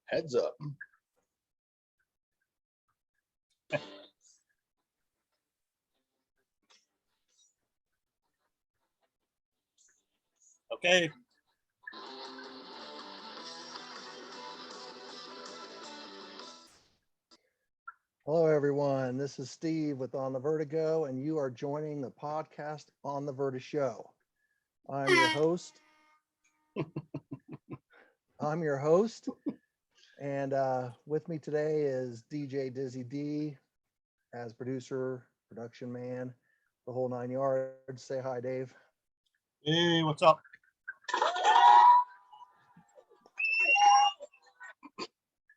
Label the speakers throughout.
Speaker 1: Heads up.
Speaker 2: Okay.
Speaker 3: Hello, everyone. This is Steve with On the Vertigo, and you are joining the podcast On the VertiSHOW. I'm your host. And with me today is DJ Dizzy D as producer, production man, the whole 9 yards. Say hi, Dave.
Speaker 2: Hey, what's up?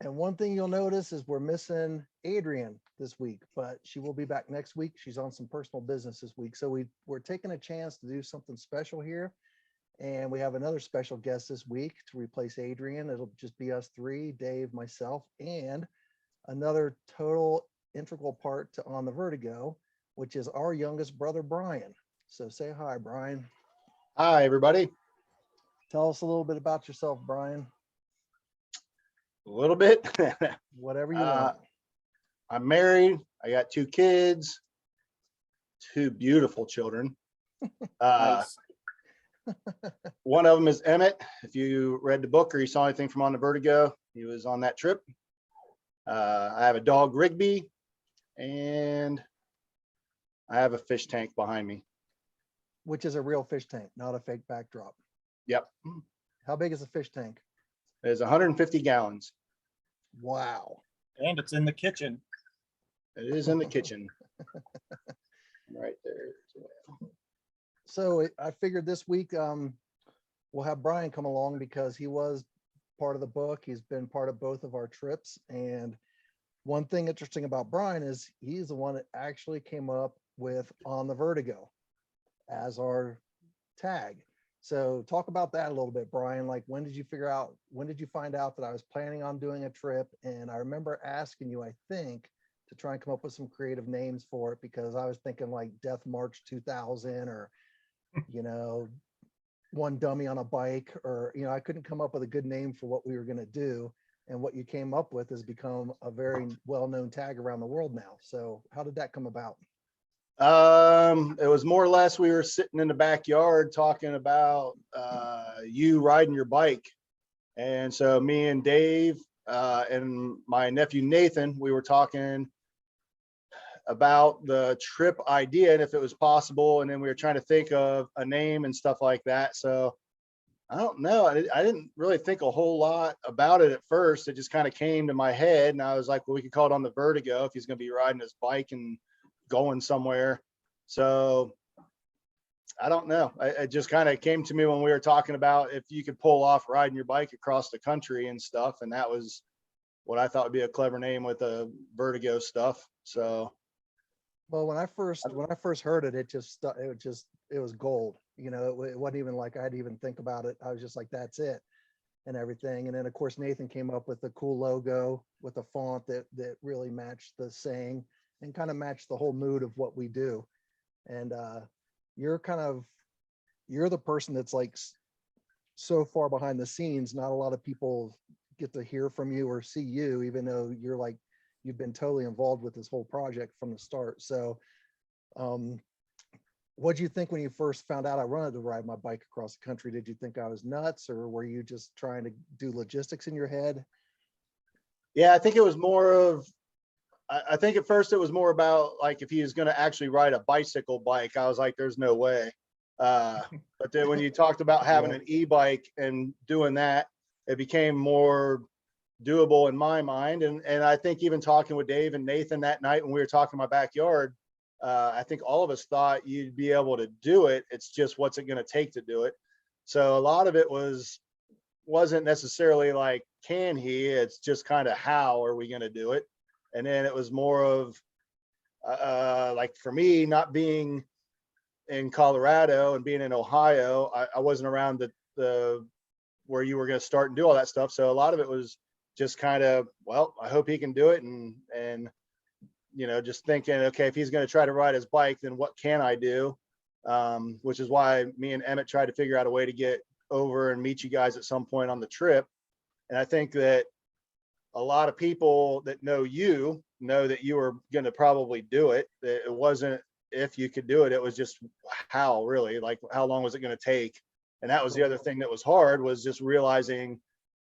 Speaker 3: And one thing you'll notice is we're missing Adrian this week, but she will be back next week. She's on some personal business this week. So we're taking a chance to do something special here. And we have another special guest this week to replace Adrian. It'll just be us three, Dave, myself, and another total integral part to On the Vertigo, which is our youngest brother, Brian. So say hi, Brian.
Speaker 1: Hi, everybody.
Speaker 3: Tell us a little bit about yourself, Brian.
Speaker 1: A little bit.
Speaker 3: Whatever you want.
Speaker 1: I'm married. I got 2 kids, 2 beautiful children.
Speaker 2: Nice.
Speaker 1: One of them is Emmett. If you read the book or you saw anything from On the Vertigo, he was on that trip. I have a dog, Rigby, and I have a fish tank behind me.
Speaker 3: Which is a real fish tank, not a fake backdrop.
Speaker 1: Yep.
Speaker 3: How big is a fish tank?
Speaker 1: It's 150 gallons.
Speaker 3: Wow.
Speaker 2: And it's in the kitchen.
Speaker 1: It is in the kitchen. Right there.
Speaker 3: So I figured this week we'll have Brian come along because he was part of the book. He's been part of both of our trips. And one thing interesting about Brian is he's the one that actually came up with On the Vertigo as our tag. So talk about that a little bit, Brian. Like, when did you find out that I was planning on doing a trip? And I remember asking you, I think, to try and come up with some creative names for it, because I was thinking like Death March 2000 or, One Dummy on a Bike, or, I couldn't come up with a good name for what we were going to do. And what you came up with has become a very well-known tag around the world now. So how did that come about?
Speaker 1: It was more or less, we were sitting in the backyard talking about you riding your bike. And so me and Dave and my nephew Nathan, we were talking about the trip idea and if it was possible. And then we were trying to think of a name and stuff like that. So I don't know. I didn't really think a whole lot about it at first. It just kind of came to my head, and I was like, well, we could call it On the Vertigo if he's going to be riding his bike and going somewhere. So I don't know. It just kind of came to me when we were talking about if you could pull off riding your bike across the country and stuff. And that was what I thought would be a clever name with the Vertigo stuff. So,
Speaker 3: well, when I first heard it, it was gold. It wasn't even like I had to even think about it. I was just like, that's it, and everything. And then of course Nathan came up with a cool logo with a font that really matched the saying and kind of matched the whole mood of what we do. And you're the person that's like so far behind the scenes. Not a lot of people get to hear from you or see you, even though you've been totally involved with this whole project from the start. So what did you think when you first found out I wanted to ride my bike across the country? Did you think I was nuts, or were you just trying to do logistics in your head?
Speaker 1: Yeah, I think it was more of, I think at first it was more about like if he was going to actually ride a bicycle bike. I was like, there's no way. But then when you talked about having an e-bike and doing that, it became more doable in my mind. And I think even talking with Dave and Nathan that night when we were talking in my backyard, I think all of us thought you'd be able to do it. It's just, what's it going to take to do it? So a lot of it wasn't necessarily like, can he? It's just kind of, how are we going to do it? And then it was more of like, for me, not being in Colorado and being in Ohio, I wasn't around the where you were going to start and do all that stuff. So a lot of it was just kind of, well, I hope he can do it. And just thinking, okay, if he's going to try to ride his bike, then what can I do? Which is why me and Emmett tried to figure out a way to get over and meet you guys at some point on the trip. And I think that a lot of people that know you know that you were going to probably do it. That it wasn't if you could do it, it was just how, really, like how long was it going to take? And that was the other thing that was hard, was just realizing,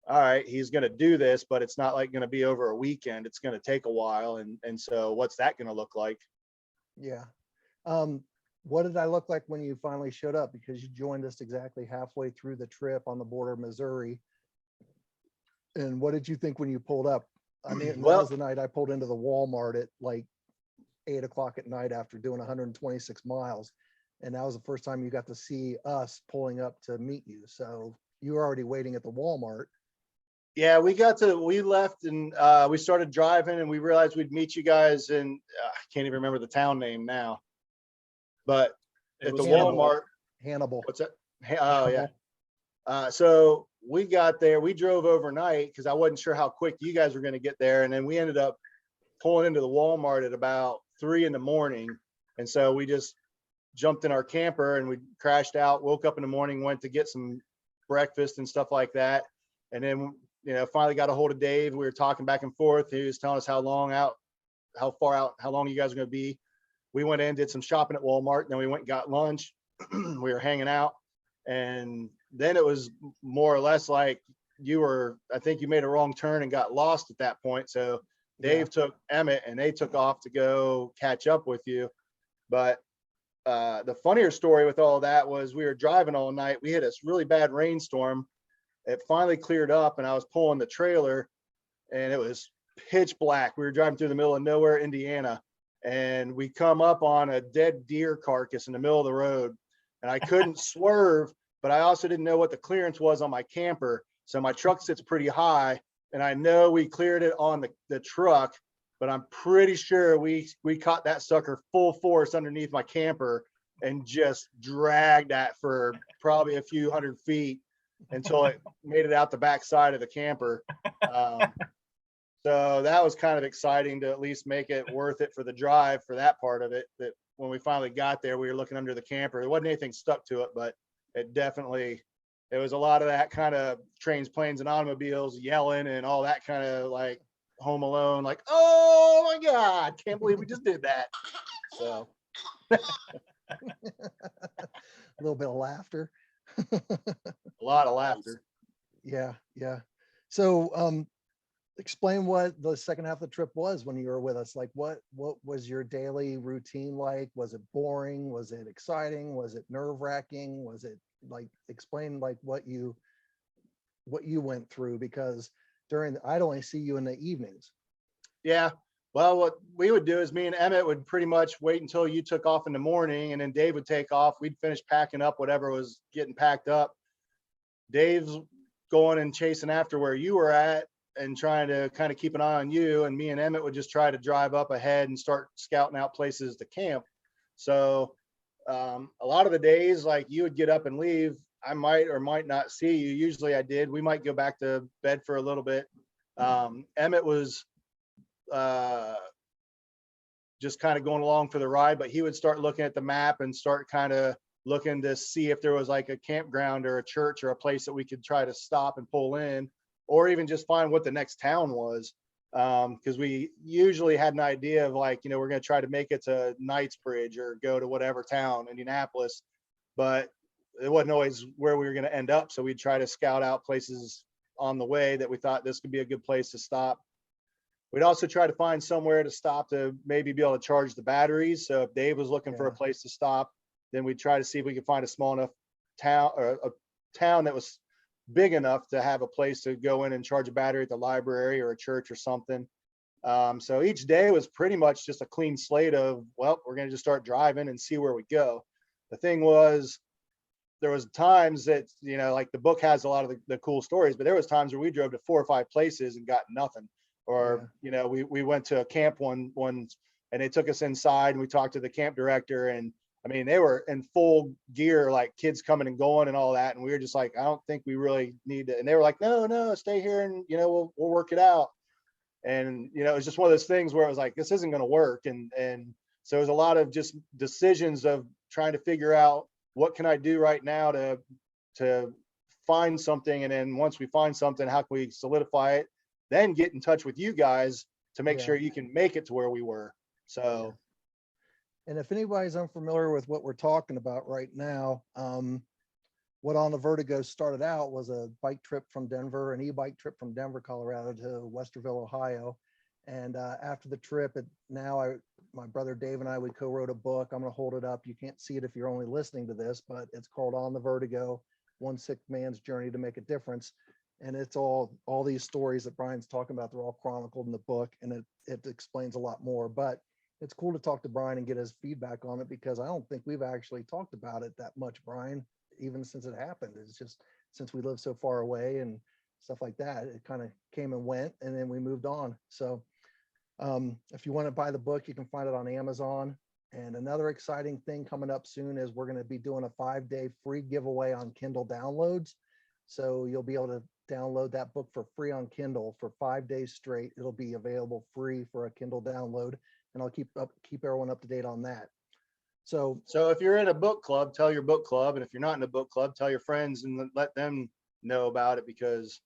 Speaker 1: all right, he's going to do this, but it's not like going to be over a weekend. It's going to take a while. And so what's that going to look like?
Speaker 3: Yeah. What did I look like when you finally showed up? Because you joined us exactly halfway through the trip on the border of Missouri. And what did you think when you pulled up? I mean, that
Speaker 1: Well,
Speaker 3: was the night I pulled into the Walmart at like 8 o'clock at night after doing 126 miles. And that was the first time you got to see us pulling up to meet you. So you were already waiting at the Walmart.
Speaker 1: yeah, we left and we started driving, and we realized we'd meet you guys in, I can't even remember the town name now, but
Speaker 2: It
Speaker 1: at the
Speaker 2: was
Speaker 1: Walmart.
Speaker 3: Hannibal.
Speaker 1: What's that? Oh, yeah. So we got there, we drove overnight because I wasn't sure how quick you guys were going to get there. And then we ended up pulling into the Walmart at about 3 a.m. And so we just jumped in our camper and we crashed out, woke up in the morning, went to get some breakfast and stuff like that. And then, finally got a hold of Dave. We were talking back and forth. He was telling us how long you guys are going to be. We went in, did some shopping at Walmart, and then we went and got lunch. We were hanging out. And then it was more or less like I think you made a wrong turn and got lost at that point. So Dave took Emmett and they took off to go catch up with you. But the funnier story with all that was we were driving all night. We had this really bad rainstorm. It finally cleared up and I was pulling the trailer and it was pitch black. We were driving through the middle of nowhere, Indiana, and we come up on a dead deer carcass in the middle of the road. And I couldn't swerve, but I also didn't know what the clearance was on my camper. So my truck sits pretty high, and I know we cleared it on the truck, but I'm pretty sure we caught that sucker full force underneath my camper and just dragged that for probably a few hundred feet until it made it out the back side of the camper. So that was kind of exciting to at least make it worth it for the drive for that part of it. That when we finally got there, we were looking under the camper. There wasn't anything stuck to it, but there was a lot of that kind of trains, planes, and automobiles yelling and all that kind of like Home Alone, like, oh my God, can't believe we just did that. So
Speaker 3: A little bit of laughter.
Speaker 1: a lot of laughter.
Speaker 3: Yeah. So explain what the second half of the trip was when you were with us. Like what was your daily routine like? Was it boring? Was it exciting? Was it nerve-wracking? Was it like, explain like what you went through, because I'd only see you in the evenings.
Speaker 1: Yeah. Well, what we would do is me and Emmett would pretty much wait until you took off in the morning, and then Dave would take off. We'd finish packing up whatever was getting packed up. Dave's going and chasing after where you were at and trying to kind of keep an eye on you. And me and Emmett would just try to drive up ahead and start scouting out places to camp. So a lot of the days, like you would get up and leave, I might or might not see you. Usually I did. We might go back to bed for a little bit. Emmett was just kind of going along for the ride, but he would start looking at the map and start kind of looking to see if there was like a campground or a church or a place that we could try to stop and pull in, or even just find what the next town was. Because we usually had an idea of like, we're going to try to make it to Knightsbridge or go to whatever town, Indianapolis, but it wasn't always where we were going to end up. So we'd try to scout out places on the way that we thought this could be a good place to stop. We'd also try to find somewhere to stop to maybe be able to charge the batteries. So if Dave was looking for a place to stop, then we'd try to see if we could find a small enough town, or a town that was big enough to have a place to go in and charge a battery at the library or a church or something. So each day was pretty much just a clean slate of, well, we're going to just start driving and see where we go. The thing was, there was times that, like the book has a lot of the cool stories, but there was times where we drove to 4 or 5 places and got nothing. Or, we went to a camp one and they took us inside and we talked to the camp director, and I mean, they were in full gear, like kids coming and going and all that. And we were just like, I don't think we really need to. And they were like, no, stay here and, we'll work it out. And, it was just one of those things where it was like, this isn't going to work. And so it was a lot of just decisions of trying to figure out what can I do right now to find something. And then once we find something, how can we solidify it? then get in touch with you guys to make
Speaker 3: Yeah.
Speaker 1: sure you can make it to where we were. So
Speaker 3: And if anybody's unfamiliar with what we're talking about right now, what On the Vertigo started out was a bike trip from Denver, an e-bike trip from Denver, Colorado to Westerville, Ohio. And after the trip, my brother Dave and I, we co-wrote a book. I'm going to hold it up. You can't see it if you're only listening to this, but it's called On the Vertigo, One Sick Man's Journey to Make a Difference. And it's all these stories that Brian's talking about. They're all chronicled in the book, and it explains a lot more. But it's cool to talk to Brian and get his feedback on it, because I don't think we've actually talked about it that much, Brian, even since it happened. It's just since we live so far away and stuff like that, it kind of came and went, and then we moved on. So if you want to buy the book, you can find it on Amazon. And another exciting thing coming up soon is we're going to be doing a 5-day free giveaway on Kindle downloads. So you'll be able to download that book for free on Kindle for 5 days straight. It'll be available free for a Kindle download, and I'll keep everyone up to date on that. So
Speaker 1: if you're in a book club, tell your book club. And if you're not in a book club, tell your friends and let them know about it, because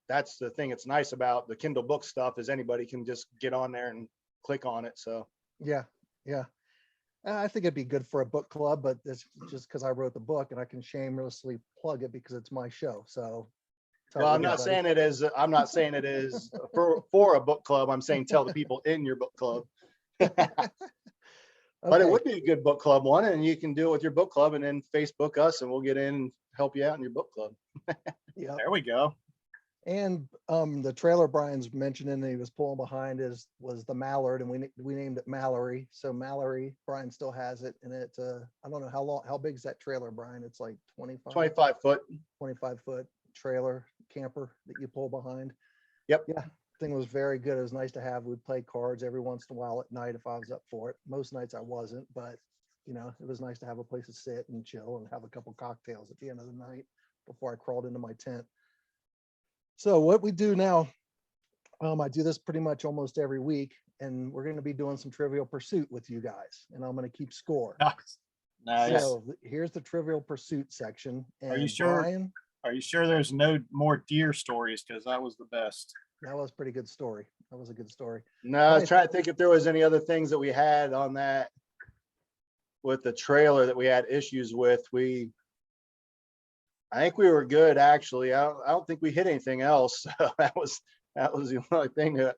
Speaker 1: that's the thing that's nice about the Kindle book stuff, is anybody can just get on there and click on it. So
Speaker 3: yeah. I think it'd be good for a book club, but it's just because I wrote the book and I can shamelessly plug it because it's my show. So
Speaker 1: well, I'm not saying it is for a book club. I'm saying tell the people in your book club. But it would be a good book club one, and you can do it with your book club and then Facebook us, and we'll get in and help you out in your book club.
Speaker 3: Yeah.
Speaker 2: There we go.
Speaker 3: And the trailer Brian's mentioning that he was pulling behind was the Mallard, and we named it Mallory. So Mallory, Brian still has it, and it I don't know how big is that trailer, Brian? It's like
Speaker 1: 25 foot.
Speaker 3: 25-foot trailer camper that you pull behind.
Speaker 1: Yep.
Speaker 3: Yeah, thing was very good. It was nice to have. We'd play cards every once in a while at night if I was up for it. Most nights I wasn't, but it was nice to have a place to sit and chill and have a couple cocktails at the end of the night before I crawled into my tent. So what we do now, I do this pretty much almost every week, and we're going to be doing some Trivial Pursuit with you guys, and I'm going to keep score.
Speaker 2: Nice.
Speaker 3: So here's the Trivial Pursuit section. And
Speaker 2: Are you sure?
Speaker 3: Brian,
Speaker 2: Are you sure there's no more deer stories? Because that was the best.
Speaker 3: that was a pretty good story. That was a good story.
Speaker 1: No, I was trying to think if there was any other things that we had on that with the trailer that we had issues with. I think we were good, actually. I don't think we hit anything else. So that was the only thing that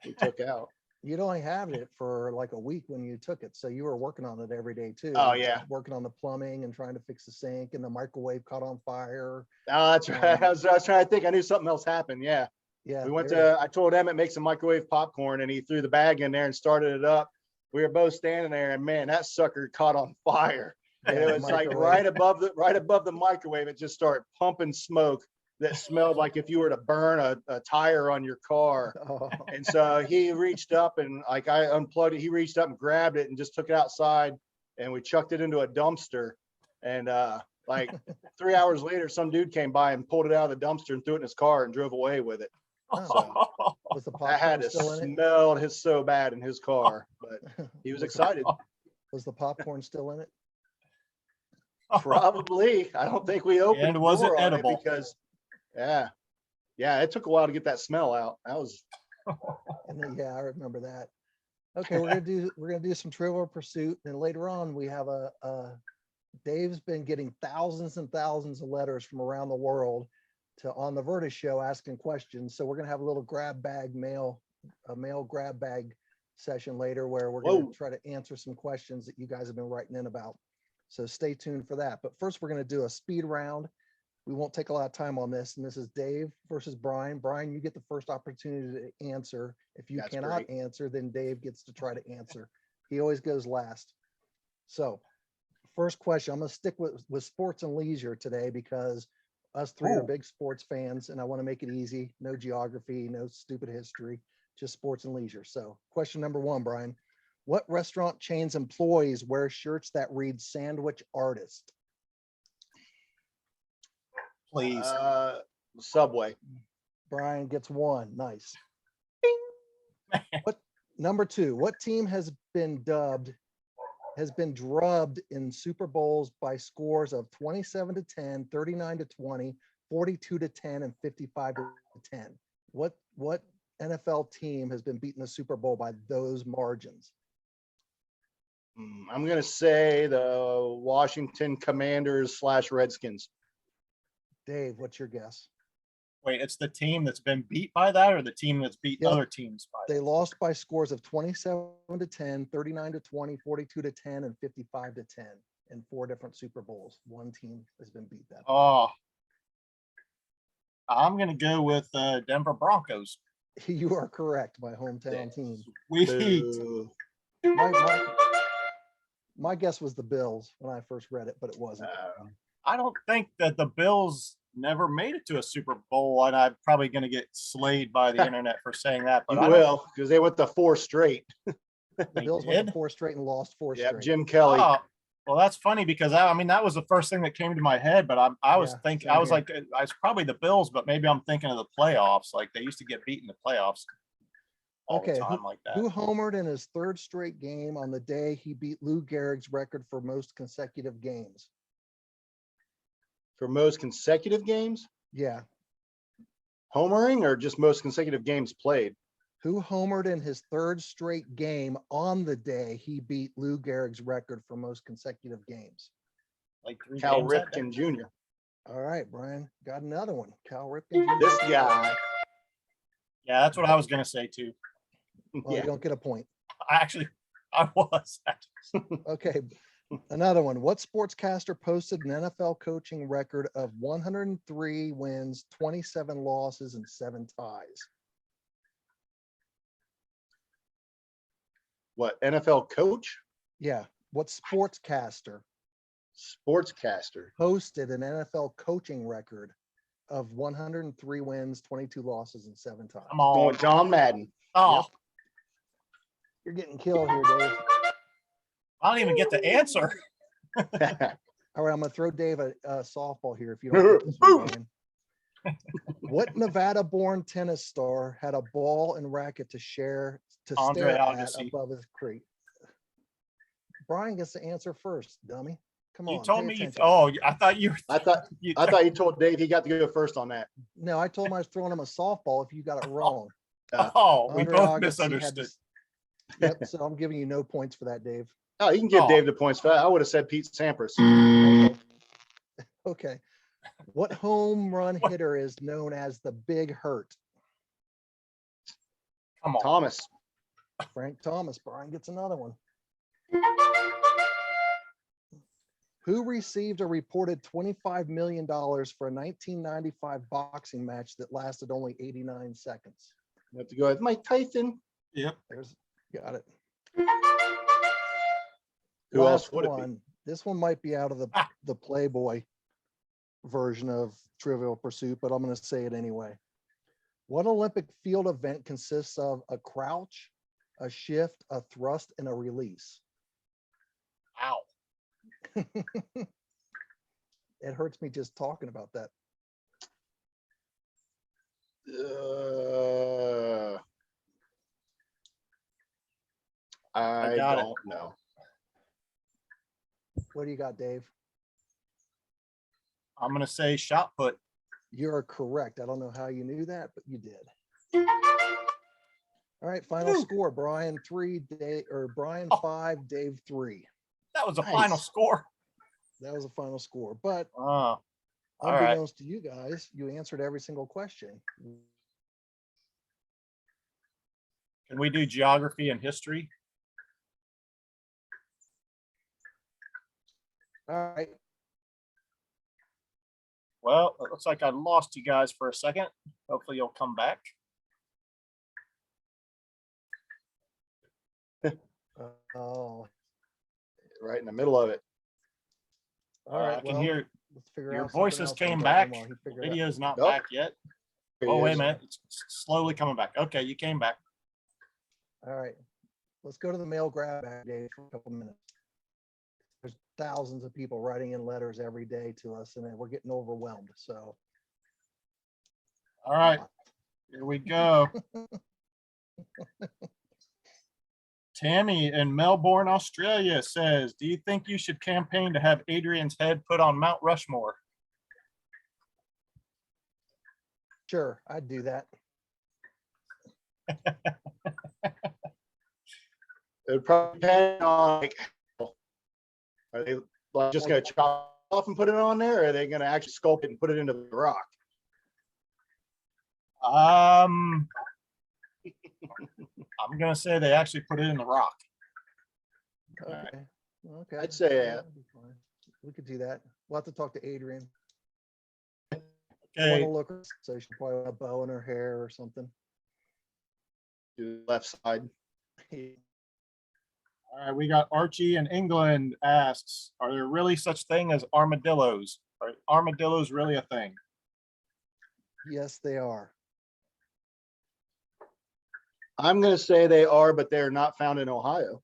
Speaker 1: we took out.
Speaker 3: You'd only had it for like a week when you took it, so you were working on it every day too.
Speaker 1: Oh yeah,
Speaker 3: working on the plumbing and trying to fix the sink, and the microwave caught on fire.
Speaker 1: Oh, that's right. I was trying to think. I knew something else happened. Yeah.
Speaker 3: Yeah.
Speaker 1: We I told Emmett make some microwave popcorn, and he threw the bag in there and started it up. We were both standing there, and man, that sucker caught on fire. And it was like right above the microwave. It just started pumping smoke that smelled like if you were to burn a tire on your car.
Speaker 3: Oh.
Speaker 1: And so he reached up, and like I unplugged it. He reached up and grabbed it and just took it outside, and we chucked it into a dumpster. And like 3 hours later, some dude came by and pulled it out of the dumpster and threw it in his car and drove away with it.
Speaker 3: Oh. Was the
Speaker 1: I had
Speaker 3: popcorn
Speaker 1: to
Speaker 3: still in it?
Speaker 1: smell so bad in his car, but he was excited.
Speaker 3: Was the popcorn still in it?
Speaker 1: Probably. I don't think we opened
Speaker 2: And
Speaker 1: the
Speaker 2: was it
Speaker 1: door on
Speaker 2: edible?
Speaker 1: because yeah, it took a while to get that smell out. That was
Speaker 3: And then, yeah, I remember that. Okay, we're gonna do some Trivial Pursuit, and later on we have Dave's been getting thousands and thousands of letters from around the world to On the VertiSHOw asking questions. So we're gonna have a little mail grab bag session later where we're gonna try to answer some questions that you guys have been writing in about. So stay tuned for that. But first, we're going to do a speed round. We won't take a lot of time on this. And this is Dave versus Brian. Brian, you get the first opportunity to answer. If you cannot answer, then Dave gets to try to answer. He always goes last. So first question, I'm going to stick with sports and leisure today because us three are big sports fans, and I want to make it easy. No geography, no stupid history, just sports and leisure. So question number one, Brian. What restaurant chain's employees wear shirts that read sandwich artist?
Speaker 2: Please.
Speaker 1: Subway.
Speaker 3: Brian gets one. Nice. Number two, what team has been drubbed in Super Bowls by scores of 27-10, 39-20, 42-10, and 55-10? What NFL team has been beaten the Super Bowl by those margins?
Speaker 1: I'm gonna say the Washington Commanders / Redskins.
Speaker 3: Dave, what's your guess?
Speaker 2: Wait, it's the team that's been beat by that, or the team that's beat
Speaker 3: Yep.
Speaker 2: other teams by
Speaker 3: They
Speaker 2: that?
Speaker 3: lost by scores of 27-10, 39-20, 42-10, and 55-10 in 4 different Super Bowls. One team has been beat that.
Speaker 2: Oh, I'm gonna go with Denver Broncos.
Speaker 3: You are correct. My hometown team.
Speaker 2: Sweet.
Speaker 1: Boo.
Speaker 3: My guess was the Bills when I first read it, but it wasn't.
Speaker 2: I don't think that the Bills never made it to a Super Bowl, and I'm probably going to get slayed by the internet for saying that. But
Speaker 1: You
Speaker 2: I don't
Speaker 1: will, because they went to 4 straight.
Speaker 3: The
Speaker 2: they
Speaker 3: Bills went to
Speaker 2: did.
Speaker 3: 4 straight and lost 4
Speaker 1: Yep,
Speaker 3: straight.
Speaker 1: Jim Kelly.
Speaker 2: Oh, well, that's funny because I mean that was the first thing that came to my head. But I was
Speaker 3: Yeah,
Speaker 2: thinking,
Speaker 3: same
Speaker 2: I was
Speaker 3: here.
Speaker 2: like, it's probably the Bills, but maybe I'm thinking of the playoffs. Like they used to get beat in the playoffs all
Speaker 3: Okay,
Speaker 2: the time like that.
Speaker 3: Who homered in his 3rd straight game on the day he beat Lou Gehrig's record for most consecutive games?
Speaker 1: For most consecutive games,
Speaker 3: Yeah.
Speaker 1: homering or just most consecutive games played?
Speaker 3: Who homered in his 3rd straight game on the day he beat Lou Gehrig's record for most consecutive games?
Speaker 2: Like 3
Speaker 1: Cal
Speaker 2: games that day.
Speaker 1: Ripken Jr.
Speaker 3: All right, Brian, got another one. Cal Ripken Jr.
Speaker 1: This guy.
Speaker 2: Yeah, that's what I was going to say too.
Speaker 3: Well, you don't get a point.
Speaker 2: I was.
Speaker 3: Okay, another one. What sportscaster posted an NFL coaching record of 103 wins, 27 losses, and 7 ties?
Speaker 1: What, NFL coach?
Speaker 3: Yeah. What sportscaster
Speaker 1: Sportscaster.
Speaker 3: posted an NFL coaching record of 103 wins, 22 losses, and 7 ties?
Speaker 2: Come
Speaker 1: Oh,
Speaker 2: on.
Speaker 1: John Madden.
Speaker 2: Oh,
Speaker 3: You're getting killed here, Dave.
Speaker 2: I don't even get the answer.
Speaker 3: All right, I'm going to throw Dave a softball here if you don't get this one, Brian. What Nevada-born tennis star had a ball and racket to stare
Speaker 2: Andre
Speaker 3: at
Speaker 2: Agassi.
Speaker 3: above his crate? Brian gets to answer first, dummy. Come on.
Speaker 2: You told
Speaker 3: pay
Speaker 2: me.
Speaker 3: attention.
Speaker 2: I thought you.
Speaker 1: I thought you told Dave he got to go first on that.
Speaker 3: No, I told him I was throwing him a softball if you got it wrong.
Speaker 2: Oh, we
Speaker 3: Andre
Speaker 2: both
Speaker 3: Agassi had
Speaker 2: misunderstood.
Speaker 3: this- Yep, so I'm giving you no points for that, Dave.
Speaker 1: Oh, you can give
Speaker 2: Oh.
Speaker 1: Dave the points for that. I would have said Pete Sampras.
Speaker 3: Okay. What home run
Speaker 2: What?
Speaker 3: hitter is known as the Big Hurt?
Speaker 2: Come on.
Speaker 1: Thomas.
Speaker 3: Frank Thomas. Brian gets another one. Who received a reported $25 million for a 1995 boxing match that lasted only 89 seconds?
Speaker 1: You have to go with Mike Tyson.
Speaker 2: Yep.
Speaker 3: Got it.
Speaker 1: Who else would it be?
Speaker 3: one. This one might be out of the Playboy version of Trivial Pursuit, but I'm going to say it anyway. What Olympic field event consists of a crouch, a shift, a thrust, and a release?
Speaker 2: Ow.
Speaker 3: It hurts me just talking about that.
Speaker 1: I
Speaker 2: got it.
Speaker 1: don't know.
Speaker 3: What do you got, Dave?
Speaker 2: I'm gonna say shot put.
Speaker 3: You're correct. I don't know how you knew that, but you did. All right, final score. Brian 3, Brian 5, Dave 3.
Speaker 2: That was a
Speaker 1: Nice.
Speaker 2: final score.
Speaker 3: That was a final score. But
Speaker 2: Oh, all right.
Speaker 3: unbeknownst to you guys, you answered every single question.
Speaker 2: Can we do geography and history?
Speaker 3: All right.
Speaker 2: Well, it looks like I lost you guys for a second. Hopefully you'll come back.
Speaker 3: Oh,
Speaker 1: Right in the middle of it.
Speaker 3: all right.
Speaker 2: I can
Speaker 3: well,
Speaker 2: hear
Speaker 3: let's figure
Speaker 2: your
Speaker 3: out something
Speaker 2: voices
Speaker 3: else
Speaker 2: came
Speaker 3: from
Speaker 2: back.
Speaker 3: Brian while he figured it out.
Speaker 2: Video's not
Speaker 1: Nope.
Speaker 2: back yet.
Speaker 1: Here he
Speaker 2: Oh, wait a
Speaker 1: is.
Speaker 2: minute. It's slowly coming back. Okay, you came back.
Speaker 3: All right. Let's go to the mail grab bag, Dave, for a couple minutes. There's thousands of people writing in letters every day to us, and we're getting overwhelmed. So,
Speaker 2: All right, here we go. Tammy in Melbourne, Australia says, do you think you should campaign to have Adrian's head put on Mount Rushmore?
Speaker 3: sure, I'd do that.
Speaker 1: It would probably depend on like, are they like just gonna chop off and put it on there, or are they gonna actually sculpt it and put it into the rock?
Speaker 2: I'm gonna say they actually put it in the rock.
Speaker 3: Okay. Okay.
Speaker 1: I'd say,
Speaker 3: Yeah, that'd be fine. We could do that. We'll have to talk to Adrian. I want
Speaker 2: Okay,
Speaker 3: to look, so she probably have a bow in her hair or something.
Speaker 1: Do the left side.
Speaker 2: all right, we got Archie in England asks, are there really such thing as armadillos? Are armadillos really a thing?
Speaker 3: Yes, they are.
Speaker 1: I'm gonna say they are, but they're not found in Ohio,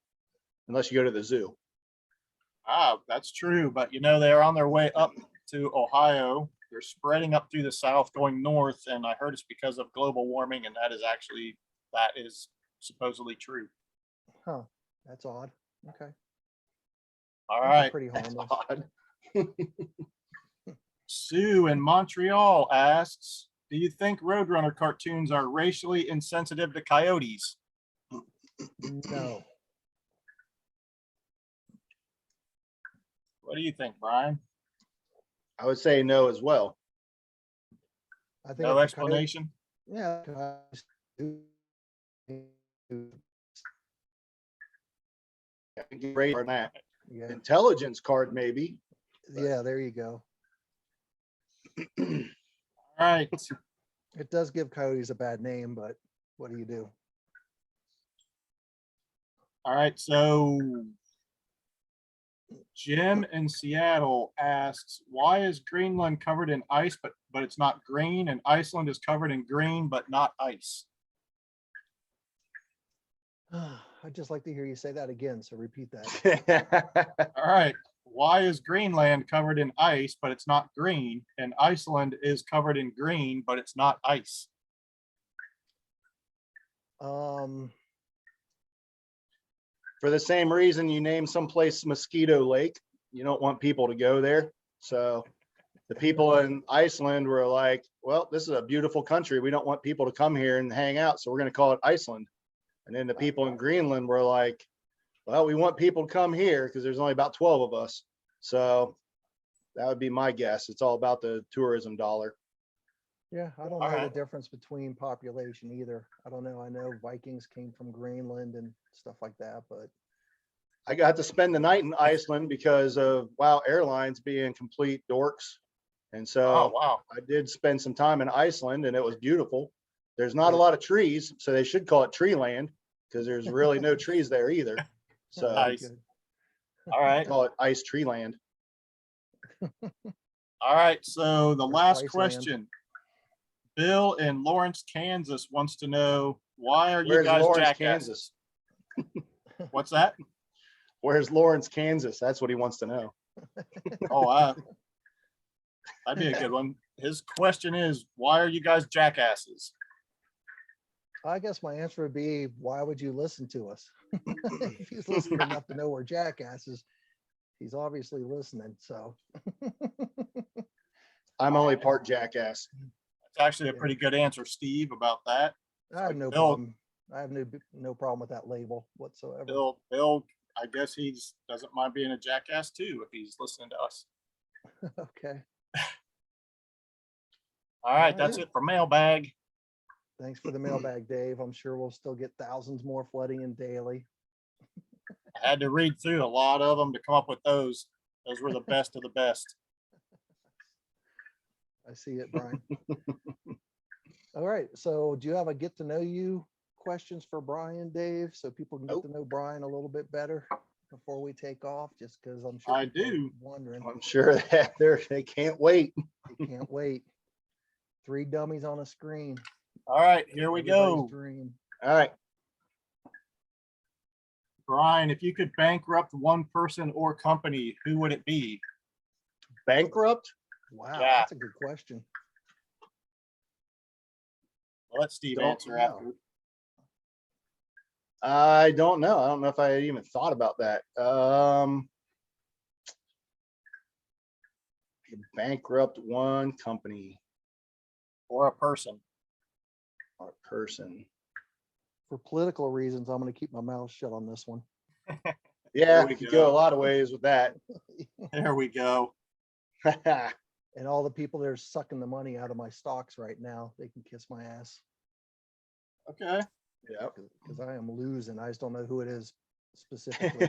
Speaker 1: unless you go to the zoo.
Speaker 2: Ah, that's true, but you know, they're on their way up to Ohio. They're spreading up through the south, going north, and I heard it's because of global warming, and that is supposedly true.
Speaker 3: Huh. That's odd. Okay.
Speaker 2: All
Speaker 3: They're
Speaker 2: right.
Speaker 3: pretty harmless.
Speaker 1: Odd.
Speaker 2: Sue in Montreal asks, do you think Roadrunner cartoons are racially insensitive to coyotes?
Speaker 3: No.
Speaker 2: What do you think, Brian?
Speaker 1: I would say no as well.
Speaker 3: I think
Speaker 2: No
Speaker 3: if the coyote-
Speaker 2: explanation?
Speaker 3: Yeah. coyotes do-
Speaker 1: Great on that.
Speaker 3: Yeah.
Speaker 1: Intelligence card, maybe.
Speaker 3: Yeah. There you go.
Speaker 2: All right.
Speaker 3: It does give coyotes a bad name, but what do you do?
Speaker 2: All right. So Jim in Seattle asks, why is Greenland covered in ice, but it's not green, and Iceland is covered in green, but not ice?
Speaker 3: I'd just like to hear you say that again. So repeat that.
Speaker 2: All right. Why is Greenland covered in ice, but it's not green, and Iceland is covered in green, but it's not ice?
Speaker 3: Um,
Speaker 1: For the same reason you name someplace Mosquito Lake, you don't want people to go there. So the people in Iceland were like, well, this is a beautiful country. We don't want people to come here and hang out. So we're going to call it Iceland. And then the people in Greenland were like, well, we want people to come here because there's only about 12 of us. So that would be my guess. It's all about the tourism dollar.
Speaker 3: yeah, I don't know
Speaker 2: Alright.
Speaker 3: the difference between population either. I don't know. I know Vikings came from Greenland and stuff like that, but
Speaker 1: I got to spend the night in Iceland because of WoW Airlines being complete dorks. And
Speaker 2: Oh,
Speaker 1: so
Speaker 2: wow.
Speaker 1: I did spend some time in Iceland and it was beautiful. There's not a lot of trees, so they should call it tree land because there's really no trees there either. So
Speaker 2: Nice.
Speaker 3: good.
Speaker 2: All right.
Speaker 1: call it ice tree land.
Speaker 2: All right. So the
Speaker 3: Or
Speaker 2: last
Speaker 3: Iceland.
Speaker 2: question. Bill in Lawrence, Kansas wants to know, why are you
Speaker 1: Where's
Speaker 2: guys
Speaker 1: Lawrence,
Speaker 2: jackasses? What's that?
Speaker 1: Where's Lawrence, Kansas? That's what he wants to know.
Speaker 2: Oh, that'd be a good one. His question is, why are you guys jackasses?
Speaker 3: I guess my answer would be, why would you listen to us? If he's listening enough to know we're jackasses, he's obviously listening. So
Speaker 1: I'm only part jackass.
Speaker 2: That's actually a pretty good answer, Steve, about that.
Speaker 3: I have no
Speaker 2: Bill-
Speaker 3: problem. I have no problem with that label whatsoever.
Speaker 2: Bill, I guess doesn't mind being a jackass too if he's listening to us.
Speaker 3: Okay.
Speaker 2: All right, that's it for mailbag.
Speaker 3: Thanks for the mailbag, Dave. I'm sure we'll still get thousands more flooding in daily.
Speaker 2: I had to read through a lot of them to come up with those. Those were the best of the best.
Speaker 3: I see it, Brian. All right. So do you have a get to know you questions for Brian, Dave? So people can get to know Brian a little bit better before we take off, just because I'm sure
Speaker 2: I
Speaker 3: people are
Speaker 2: do.
Speaker 3: wondering.
Speaker 1: I'm sure that they can't wait.
Speaker 3: They can't wait. 3 dummies on a screen.
Speaker 2: All right, here we
Speaker 3: Everybody's
Speaker 2: go.
Speaker 3: dream.
Speaker 1: All right.
Speaker 2: Brian, if you could bankrupt one person or company, who would it be?
Speaker 1: Bankrupt?
Speaker 3: Wow,
Speaker 2: Yeah.
Speaker 3: that's a good question.
Speaker 2: I'll let Steve
Speaker 1: Don't
Speaker 2: answer
Speaker 3: know.
Speaker 2: after.
Speaker 1: I don't know. I don't know if I had even thought about that. Bankrupt one company
Speaker 2: Or a person.
Speaker 1: or person.
Speaker 3: For political reasons, I'm going to keep my mouth shut on this one.
Speaker 1: Yeah,
Speaker 2: we
Speaker 1: you could
Speaker 2: go.
Speaker 1: go a lot of ways with that.
Speaker 2: There we go.
Speaker 3: And all the people that are sucking the money out of my stocks right now, they can kiss my ass
Speaker 2: Okay.
Speaker 1: Yep.
Speaker 3: because I am losing. I just don't know who it is specifically.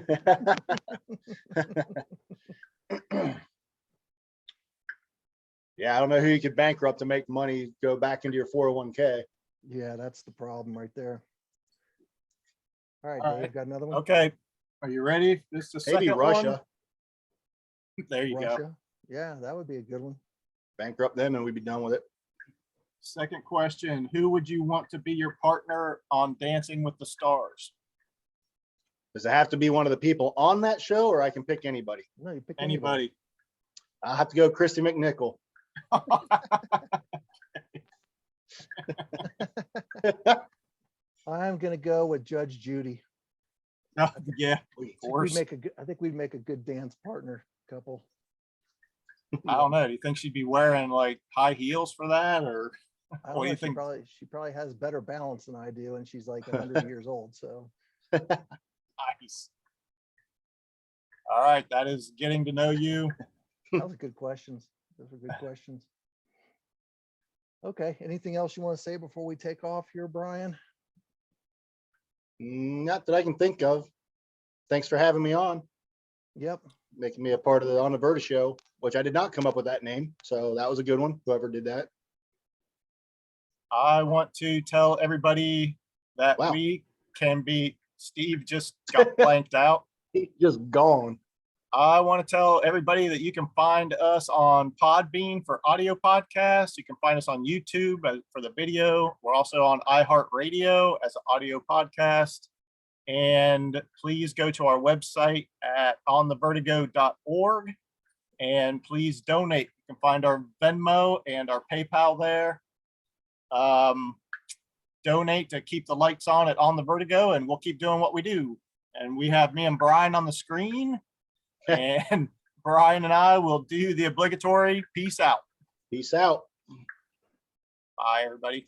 Speaker 1: Yeah, I don't know who you could bankrupt to make money go back into your 401k.
Speaker 3: Yeah, that's the problem right there. All right,
Speaker 2: All
Speaker 3: Dave,
Speaker 2: right.
Speaker 3: got another one?
Speaker 2: Okay. Are you ready? This is the
Speaker 1: Maybe
Speaker 2: second
Speaker 1: Russia.
Speaker 2: one. There you go.
Speaker 3: Russia. Yeah, that would be a good one.
Speaker 1: Bankrupt them and we'd be done with it.
Speaker 2: Second question. Who would you want to be your partner on Dancing with the Stars?
Speaker 1: Does it have to be one of the people on that show, or I can pick anybody?
Speaker 3: No, you pick anybody.
Speaker 2: Anybody?
Speaker 1: I'll have to go Christy McNichol.
Speaker 3: I'm gonna go with Judge Judy.
Speaker 2: Yeah,
Speaker 1: Sweet.
Speaker 3: I think
Speaker 2: course.
Speaker 3: I think we'd make a good dance partner couple.
Speaker 2: I don't know. Do you think she'd be wearing like high heels for that, or
Speaker 3: I
Speaker 2: What
Speaker 3: don't
Speaker 2: do
Speaker 3: know.
Speaker 2: you think?
Speaker 3: She probably has better balance than I do, and she's like 100 years old. So
Speaker 2: nice? All right, that is getting to know you.
Speaker 3: that was good questions. Those were good questions. Okay. Anything else you want to say before we take off here, Brian?
Speaker 1: Not that I can think of. Thanks for having me on,
Speaker 3: Yep.
Speaker 1: making me a part of the On the VertiSHOw, which I did not come up with that name. So that was a good one, whoever did that.
Speaker 2: I want to tell everybody that
Speaker 1: Wow.
Speaker 2: we can be. Steve just got blanked out.
Speaker 1: He's just gone.
Speaker 2: I want to tell everybody that you can find us on Podbean for audio podcasts. You can find us on YouTube for the video. We're also on iHeartRadio as an audio podcast. And please go to our website at onthevertigo.org and please donate. You can find our Venmo and our PayPal there. Donate to keep the lights on at On the Vertigo, and we'll keep doing what we do. And we have me and Brian on the screen. And Brian and I will do the obligatory peace out.
Speaker 1: Peace out.
Speaker 2: Bye, everybody.